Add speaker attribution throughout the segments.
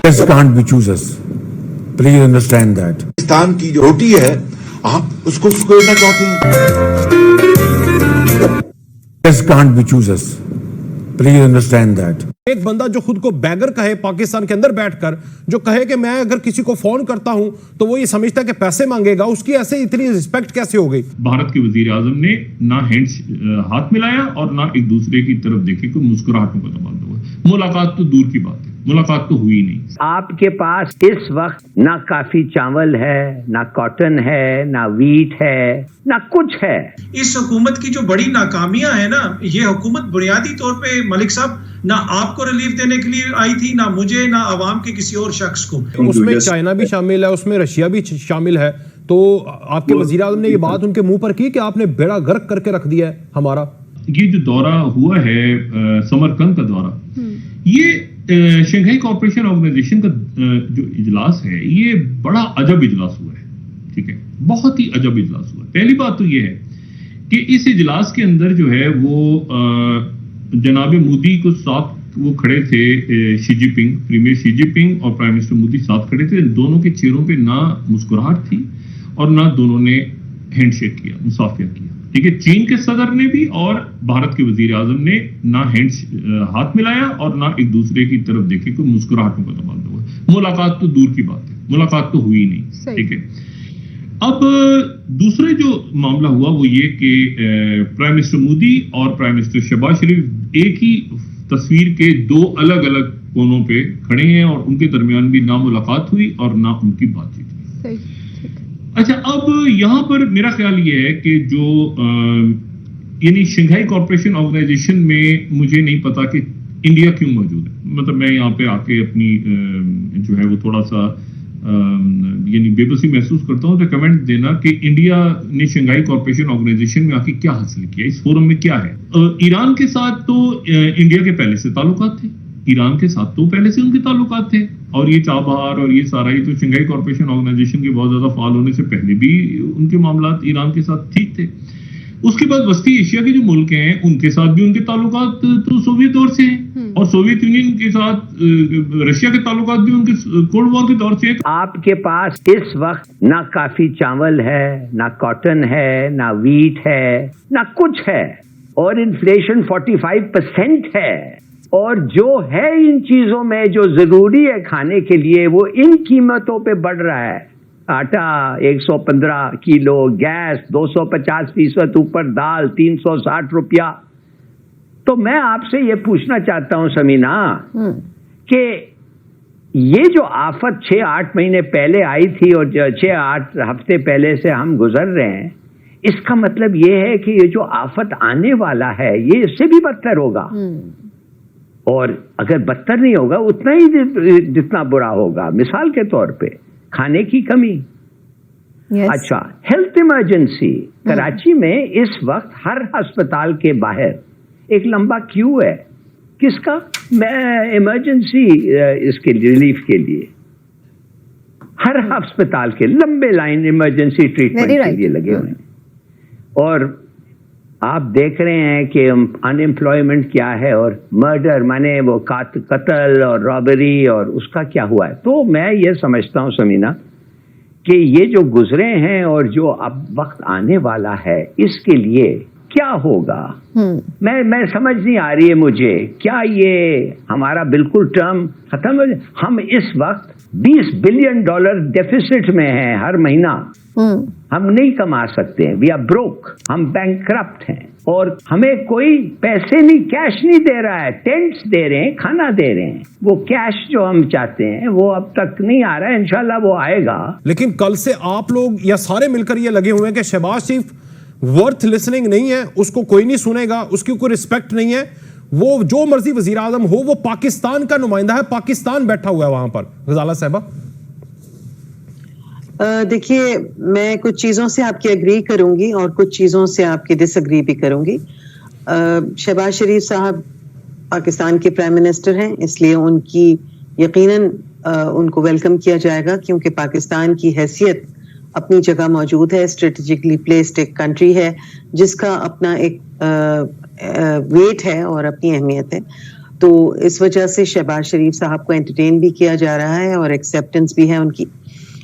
Speaker 1: Just can't be choosers. Please understand that.
Speaker 2: Pakistan کی جو روٹی ہے آپ اس کو سکڑنا چاہتے ہیں.
Speaker 1: Just can't be choosers. Please understand that.
Speaker 3: ایک بندہ جو خود کو بیگر کہے پاکستان کے اندر بیٹھ کر, جو کہے کہ میں اگر کسی کو فون کرتا ہوں تو وہ یہ سمجھتا ہے کہ پیسے مانگے گا, اس کی ایسے اتنی رسپیکٹ کیسے ہو گئی؟
Speaker 4: بھارت کے وزیر اعظم نے نہ ہاتھ ملایا اور نہ ایک دوسرے کی طرف دیکھے, کوئی مسکراہٹوں کا تبادلہ ہوا. ملاقات تو دور کی بات ہے, ملاقات تو ہوئی نہیں.
Speaker 5: آپ کے پاس اس وقت نہ کافی چاول ہے, نہ کاٹن ہے, نہ ویٹ ہے, نہ کچھ ہے.
Speaker 6: اس حکومت کی جو بڑی ناکامیاں ہیں نا, یہ حکومت بنیادی طور پہ ملک صاحب نہ آپ کو ریلیف دینے کے لیے آئی تھی, نہ مجھے, نہ عوام کے کسی اور شخص کو.
Speaker 3: اس میں چائنا بھی شامل ہے, اس میں رشیا بھی شامل ہے. تو آپ کے وزیر اعظم نے یہ بات ان کے منہ پر کی کہ آپ نے بیڑا غرق کر کے رکھ دیا ہے ہمارا.
Speaker 4: یہ جو دورہ ہوا ہے سمرقند کا دورہ, یہ شنگھائی کوآپریشن آرگنائزیشن کا جو اجلاس ہے, یہ بڑا عجب اجلاس ہوا ہے. ٹھیک ہے, بہت ہی عجب اجلاس ہوا ہے. پہلی بات تو یہ ہے کہ اس اجلاس کے اندر جو ہے وہ جناب مودی کو ساتھ وہ کھڑے تھے, شی جی پنگ, پریمیئر شی جی پنگ اور پرائم منسٹر مودی ساتھ کھڑے تھے. دونوں کے چہروں پہ نہ مسکراہٹ تھی اور نہ دونوں نے ہینڈ شیک کیا, مصافحہ کیا. ٹھیک ہے, چین کے صدر نے بھی اور بھارت کے وزیر اعظم نے نہ ہاتھ ملایا اور نہ ایک دوسرے کی طرف دیکھے, کوئی مسکراہٹوں کا تبادلہ ہوا. ملاقات تو دور کی بات ہے, ملاقات تو ہوئی نہیں. ٹھیک ہے, اب دوسرے جو معاملہ ہوا وہ یہ کہ پرائم منسٹر مودی اور پرائم منسٹر شہباز شریف ایک ہی تصویر کے دو الگ الگ کونوں پہ کھڑے ہیں اور ان کے درمیان بھی نہ ملاقات ہوئی اور نہ ان کی بات چیت ہوئی. اچھا, اب یہاں پر میرا خیال یہ ہے کہ جو یعنی شنگھائی کوآپریشن آرگنائزیشن میں مجھے نہیں پتا کہ انڈیا کیوں موجود ہے. مطلب میں یہاں پہ آ کے اپنی جو ہے وہ تھوڑا سا یعنی بے بسی محسوس کرتا ہوں. تو کمنٹ دینا کہ انڈیا نے شنگھائی کوآپریشن آرگنائزیشن میں آ کے کیا حاصل کیا, اس فورم میں کیا ہے. ایران کے ساتھ تو انڈیا کے پہلے سے تعلقات تھے, ایران کے ساتھ تو پہلے سے ان کے تعلقات تھے, اور یہ چابہار اور یہ سارا ہی تو شنگھائی کوآپریشن آرگنائزیشن کے بہت زیادہ فعال ہونے سے پہلے بھی ان کے معاملات ایران کے ساتھ ٹھیک تھے. اس کے بعد وسطی ایشیا کے جو ملک ہیں ان کے ساتھ بھی ان کے تعلقات تو سوویت دور سے ہیں, اور سوویت یونین کے ساتھ رشیا کے تعلقات بھی ان کے کولڈ وار کے دور سے ہیں.
Speaker 5: آپ کے پاس اس وقت نہ کافی چاول ہے, نہ کاٹن ہے, نہ ویٹ ہے, نہ کچھ ہے, اور انفلیشن 45% ہے. اور جو ہے ان چیزوں میں جو ضروری ہے کھانے کے لیے وہ ان قیمتوں پہ بڑھ رہا ہے. آٹا 115 کلو, گیس 250% اوپر, دال 360 روپیہ. تو میں آپ سے یہ پوچھنا چاہتا ہوں سمینا کہ یہ جو آفت 6-8 مہینے پہلے آئی تھی اور 6-8 ہفتے پہلے سے ہم گزر رہے ہیں, اس کا مطلب یہ ہے کہ یہ جو آفت آنے والا ہے یہ اس سے بھی بدتر ہوگا, اور اگر بدتر نہیں ہوگا اتنا ہی جتنا برا ہوگا. مثال کے طور پہ کھانے کی کمی. اچھا, ہیلتھ ایمرجنسی. کراچی میں اس وقت ہر ہسپتال کے باہر ایک لمبا کیو ہے. کس کا؟ ایمرجنسی اس کے ریلیف کے لیے ہر ہسپتال کے لمبے لائن ایمرجنسی ٹریٹمنٹ کے لیے لگے ہوئے ہیں. اور آپ دیکھ رہے ہیں کہ ان امپلائمنٹ کیا ہے, اور مرڈر مانے وہ قتل اور رابری, اور اس کا کیا ہوا ہے. تو میں یہ سمجھتا ہوں سمینا کہ یہ جو گزرے ہیں اور جو اب وقت آنے والا ہے اس کے لیے کیا ہوگا, میں سمجھ نہیں آ رہی ہے مجھے. کیا یہ ہمارا بالکل ٹرم ختم ہو جائے؟ ہم اس وقت $20 بلین ڈیفیسٹ میں ہیں ہر مہینہ. ہم نہیں کما سکتے ہیں, وی آر بروک, ہم بینکرپٹ ہیں, اور ہمیں کوئی پیسے نہیں, کیش نہیں دے رہا ہے. ٹینٹس دے رہے ہیں, کھانا دے رہے ہیں, وہ کیش جو ہم چاہتے ہیں وہ اب تک نہیں آ رہا ہے. انشاءاللہ وہ آئے گا.
Speaker 3: لیکن کل سے آپ لوگ یا سارے مل کر یہ لگے ہوئے ہیں کہ شہباز شریف ورتھ لسننگ نہیں ہے, اس کو کوئی نہیں سنے گا, اس کی کوئی ریسپیکٹ نہیں ہے, وہ جو مرضی وزیر اعظم ہو وہ پاکستان کا نمائندہ ہے, پاکستان بیٹھا ہوا ہے وہاں پر. غزالہ صاحبہ
Speaker 7: دیکھیے, میں کچھ چیزوں سے آپ کی اگری کروں گی اور کچھ چیزوں سے آپ کی ڈس اگری بھی کروں گی. شہباز شریف صاحب پاکستان کے پرائم منسٹر ہیں, اس لیے ان کی یقیناً ان کو ویلکم کیا جائے گا, کیونکہ پاکستان کی حیثیت اپنی جگہ موجود ہے, اسٹریٹجکلی پلیسڈ ایک کنٹری ہے جس کا اپنا ایک ویٹ ہے اور اپنی اہمیت ہے. تو اس وجہ سے شہباز شریف صاحب کو انٹرٹین بھی کیا جا رہا ہے اور ایکسیپٹنس بھی ہے ان کی.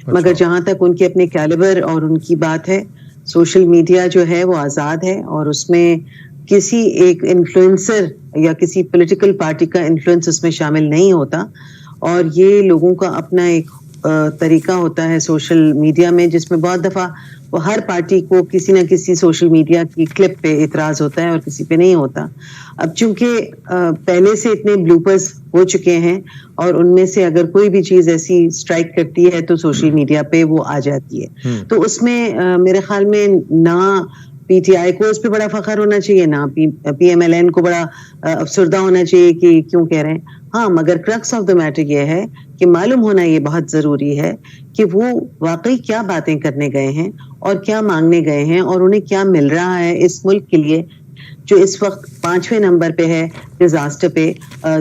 Speaker 7: مگر جہاں تک ان کے اپنے کیلیبر اور ان کی بات ہے, سوشل میڈیا جو ہے وہ آزاد ہے اور اس میں کسی ایک انفلوئنسر یا کسی پولیٹیکل پارٹی کا انفلوئنس اس میں شامل نہیں ہوتا, اور یہ لوگوں کا اپنا ایک طریقہ ہوتا ہے سوشل میڈیا میں, جس میں بہت دفعہ وہ ہر پارٹی کو کسی نہ کسی سوشل میڈیا کی کلپ پہ اعتراض ہوتا ہے اور کسی پہ نہیں ہوتا. اب چونکہ پہلے سے اتنے بلوپرز ہو چکے ہیں اور ان میں سے اگر کوئی بھی چیز ایسی اسٹرائک کرتی ہے تو سوشل میڈیا پہ وہ آ جاتی ہے, تو اس میں میرے خیال میں نہ پی ٹی آئی کو اس پہ بڑا فخر ہونا چاہیے, نہ پی ایم ایل این کو بڑا افسردہ ہونا چاہیے کہ کیوں کہہ رہے ہیں. ہاں, مگر کرکس آف دا میٹر یہ ہے کہ معلوم ہونا یہ بہت ضروری ہے کہ وہ واقعی کیا باتیں کرنے گئے ہیں اور کیا مانگنے گئے ہیں اور انہیں کیا مل رہا ہے اس ملک کے لیے جو اس وقت 5ویں نمبر پہ ہے ڈیزاسٹر پہ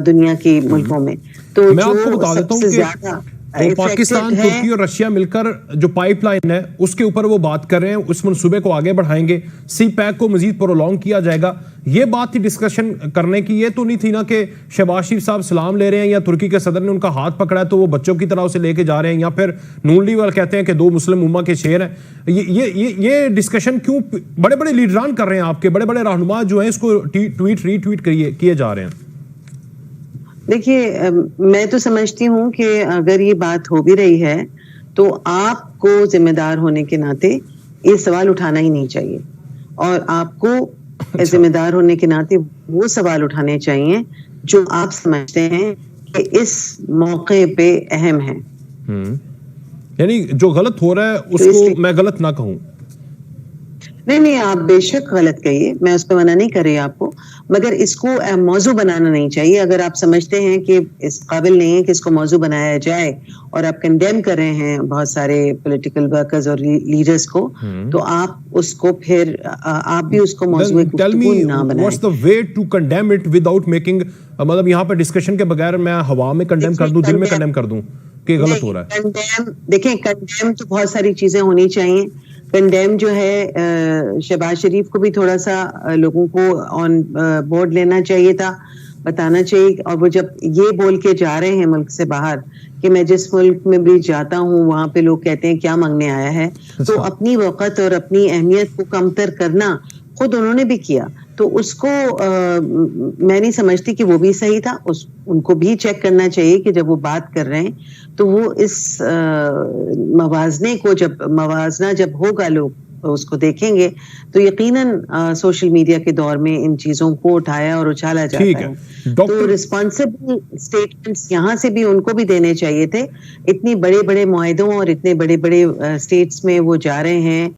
Speaker 7: دنیا کے ملکوں میں. تو
Speaker 3: میں آپ کو
Speaker 7: جو
Speaker 3: بتا دیتا
Speaker 7: سب سے
Speaker 3: ہوں
Speaker 7: زیادہ
Speaker 3: کہ پاکستان, ترکی اور رشیا مل کر جو پائپ لائن ہے اس کے اوپر وہ بات کر رہے ہیں, اس منصوبے کو آگے بڑھائیں گے, سی پیک کو مزید پرولونگ کیا جائے گا. یہ بات تھی ڈسکشن کرنے کی, یہ تو نہیں تھی نا کہ شہباز شریف صاحب سلام لے رہے ہیں یا ترکی کے صدر نے ان کا ہاتھ پکڑا ہے تو وہ بچوں کی طرح اسے لے کے جا رہے ہیں, یا پھر نون لیگ والے کہتے ہیں کہ 2 مسلم امہ کے شیر ہیں. یہ ڈسکشن کیوں بڑے بڑے لیڈران کر رہے ہیں, آپ کے بڑے بڑے رہنما جو ہیں اس کو ٹویٹ ری ٹویٹ کیے جا رہے ہیں؟
Speaker 7: دیکھیے, میں تو سمجھتی ہوں کہ اگر یہ بات ہو بھی رہی ہے تو آپ کو ذمہ دار ہونے کے ناطے یہ سوال اٹھانا ہی نہیں چاہیے, اور آپ کو ذمہ دار ہونے کے ناطے وہ سوال اٹھانے چاہیے جو آپ سمجھتے ہیں کہ اس موقع پہ اہم ہے.
Speaker 3: یعنی جو غلط ہو رہا ہے اس کو میں غلط نہ کہوں.
Speaker 7: نہیں, آپ بے شک غلط کہیے, میں اس پہ منع نہیں کر رہی آپ کو, مگر اس کو موضوع بنانا نہیں چاہیے. اگر آپ سمجھتے ہیں کہ اس قابل نہیں ہے کہ اس کو موضوع بنایا جائے اور آپ کنڈیم کر رہے ہیں بہت سارے پولیٹیکل ورکرز اور لیڈرز کو, تو آپ اس کو پھر آپ بھی اس کو موضوع گفتگو نہ بنائیں.
Speaker 3: What's the way to condemn it without making, مطلب یہاں پہ ڈسکشن کے بغیر میں ہوا میں کنڈیم کر دوں, دل میں کنڈیم کر دوں کہ غلط ہو رہا ہے؟
Speaker 7: دیکھیں, کنڈیم تو بہت ساری چیزیں ہونی چاہیے. کنڈیم جو ہے شہباز شریف کو بھی تھوڑا سا لوگوں کو آن بورڈ لینا چاہیے تھا, بتانا چاہیے. اور وہ جب یہ بول کے جا رہے ہیں ملک سے باہر کہ میں جس ملک میں بھی جاتا ہوں وہاں پہ لوگ کہتے ہیں کیا مانگنے آیا ہے, تو اپنی وقت اور اپنی اہمیت کو کمتر کرنا خود انہوں نے بھی کیا. تو اس کو میں نہیں سمجھتی کہ وہ بھی صحیح تھا. ان کو بھی چیک کرنا چاہیے کہ جب وہ بات کر رہے ہیں تو وہ اس موازنے کو موازنہ جب ہوگا لوگ اس کو دیکھیں گے تو یقیناً سوشل میڈیا کے دور میں ان چیزوں کو اٹھایا اور اچھالا جاتا ہے. تو ریسپانسبل اسٹیٹمنٹس یہاں سے بھی ان کو بھی دینے چاہیے تھے. اتنی بڑے بڑے معاہدوں اور اتنے بڑے بڑے اسٹیٹس میں وہ جا رہے ہیں